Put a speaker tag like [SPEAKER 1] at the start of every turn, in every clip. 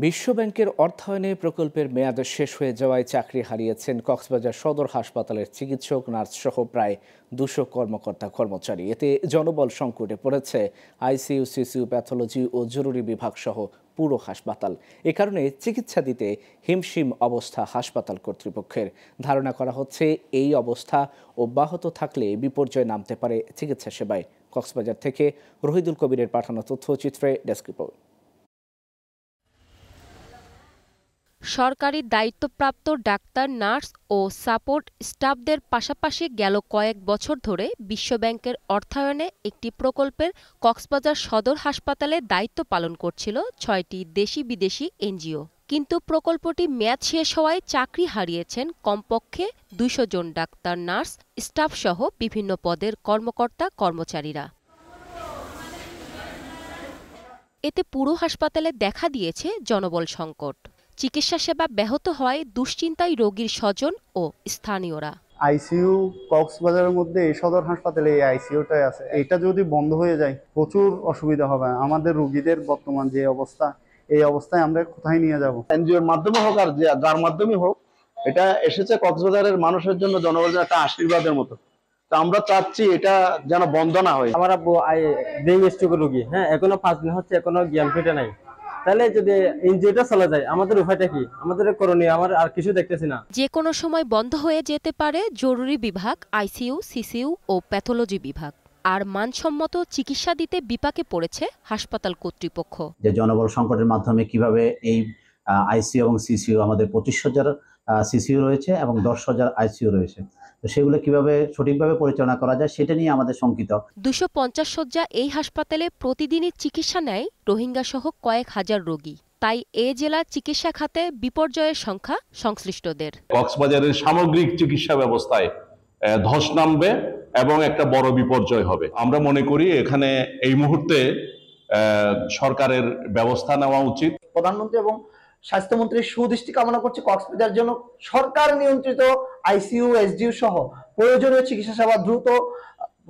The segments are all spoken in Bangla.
[SPEAKER 1] বিশ্বব্যাংকের অর্থায়নে প্রকল্পের মেয়াদ শেষ হয়ে যাওয়ায় চাকরি হারিয়েছেন কক্সবাজার সদর হাসপাতালের চিকিৎসক, নার্স সহ প্রায় 200 কর্মকর্তা কর্মচারী। এতে জনবল সংকটে পড়েছে আইসিইউ, সিসিইউ, প্যাথোলজি ও জরুরি বিভাগ সহ পুরো হাসপাতাল। এ কারণে চিকিৎসা দিতে হিমশিম অবস্থা হাসপাতাল কর্তৃপক্ষের। ধারণা করা হচ্ছে এই অবস্থা অব্যাহত থাকলে বিপর্যয় নামতে পারে চিকিৎসা সেবায়। কক্সবাজার থেকে রহিদুল কবিরের পাঠানো তথ্যচিত্রে ডেস্ক রিপোর্ট।
[SPEAKER 2] সরকারি দায়িত্বপ্রাপ্ত ডাক্তার, নার্স ও সাপোর্ট স্টাফদের পাশাপাশি গেল কয়েক বছর ধরে বিশ্বব্যাংকের অর্থায়নে একটি প্রকল্পের কক্সবাজার সদর হাসপাতালে দায়িত্ব পালন করছিল 6টি দেশি বিদেশি এনজিও। কিন্তু প্রকল্পটি মেয়াদ শেষ হওয়ায় চাকরি হারিয়েছেন কমপক্ষে 200 জন ডাক্তার, নার্স, স্টাফসহ বিভিন্ন পদের কর্মকর্তা কর্মচারীরা। এতে পুরো হাসপাতালে দেখা দিয়েছে জনবল সংকট। চিকিৎসা সেবা ব্যাহত হয় দুশ্চিন্তায় রোগীর স্বজন ও স্থানীয়রা।
[SPEAKER 3] আইসিইউ কক্সবাজারের মধ্যে এই সদর হাসপাতালে এই আইসিইউটাই আছে। এটা যদি বন্ধ হয়ে যায় প্রচুর অসুবিধা হবে আমাদের রোগীদের। বর্তমান যে অবস্থা, এই অবস্থায় আমরা কোথায় নিয়ে যাব?
[SPEAKER 4] এনজিওর মাধ্যমে হোক আর যার মাধ্যমে হোক, এটা এসেছে কক্সবাজারের মানুষের জন্য, জনগণের একটা আশীর্বাদের মতো। তো আমরা চাচ্ছি এটা যেন বন্ধ না হয়।
[SPEAKER 5] আমার আব্বু ব্রেইন স্ট্রোকের রোগী, এখনো 5 দিন হচ্ছে, এখনো জ্ঞান ফিরে নাই। তাহলে যদি এনজিওটা চলে যায়, আমাদের উপায়টা কি? আমাদের করণীয় আমার আর কিছু দেখতেছি না।
[SPEAKER 2] যে কোনো সময় বন্ধ হয়ে যেতে পারে জরুরি বিভাগ, আইসিইউ, সিসিইউ ও প্যাথোলজি বিভাগ। আর মানসম্মত চিকিৎসা দিতে বিপাকে পড়েছে হাসপাতাল কর্তৃপক্ষ।
[SPEAKER 6] যে জনবল সংকটের মাধ্যমে কিভাবে এই আইসিইউ এবং সিসিইউ, আমাদের 25,000 সিসিইউ রয়েছে এবং 10,000 আইসিইউ রয়েছে, তো সেগুলো কিভাবে সঠিকভাবে পরিচালনা করা যায় সেটা নিয়ে আমাদের শঙ্কিত।
[SPEAKER 2] 250 শয্যা এই হাসপাতালে প্রতিদিনই চিকিৎসা নেয় রোহিঙ্গা সহ কয়েক হাজার রোগী। তাই এ জেলার চিকিৎসা খাতে বিপর্যয়ের সংখ্যা সংশ্লিষ্টদের।
[SPEAKER 7] কক্সবাজারের সামগ্রিক চিকিৎসা ব্যবস্থায় ধস নামবে এবং একটা বড় বিপর্যয় হবে। আমরা মনে করি এখানে এই মুহূর্তে সরকারের ব্যবস্থা নেওয়া উচিত।
[SPEAKER 8] প্রধানমন্ত্রী এবং স্বাস্থ্যমন্ত্রীর সুদৃষ্টি কামনা করছে কক্সবাজার জন্য সরকার নিয়ন্ত্রিত আইসিইউ, এসডিইউ সহ প্রয়োজনীয় চিকিৎসা সেবা দ্রুত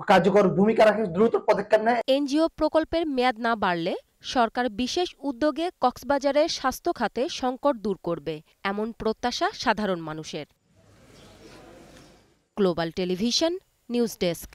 [SPEAKER 8] কার্যকর ভূমিকা রাখে, দ্রুত পদক্ষেপ নেয়।
[SPEAKER 2] এনজিও প্রকল্পের মেয়াদ না বাড়লে সরকার বিশেষ উদ্যোগে কক্সবাজারের স্বাস্থ্য খাতে সংকট দূর করবে, এমন প্রত্যাশা সাধারণ মানুষের। Global television news desk.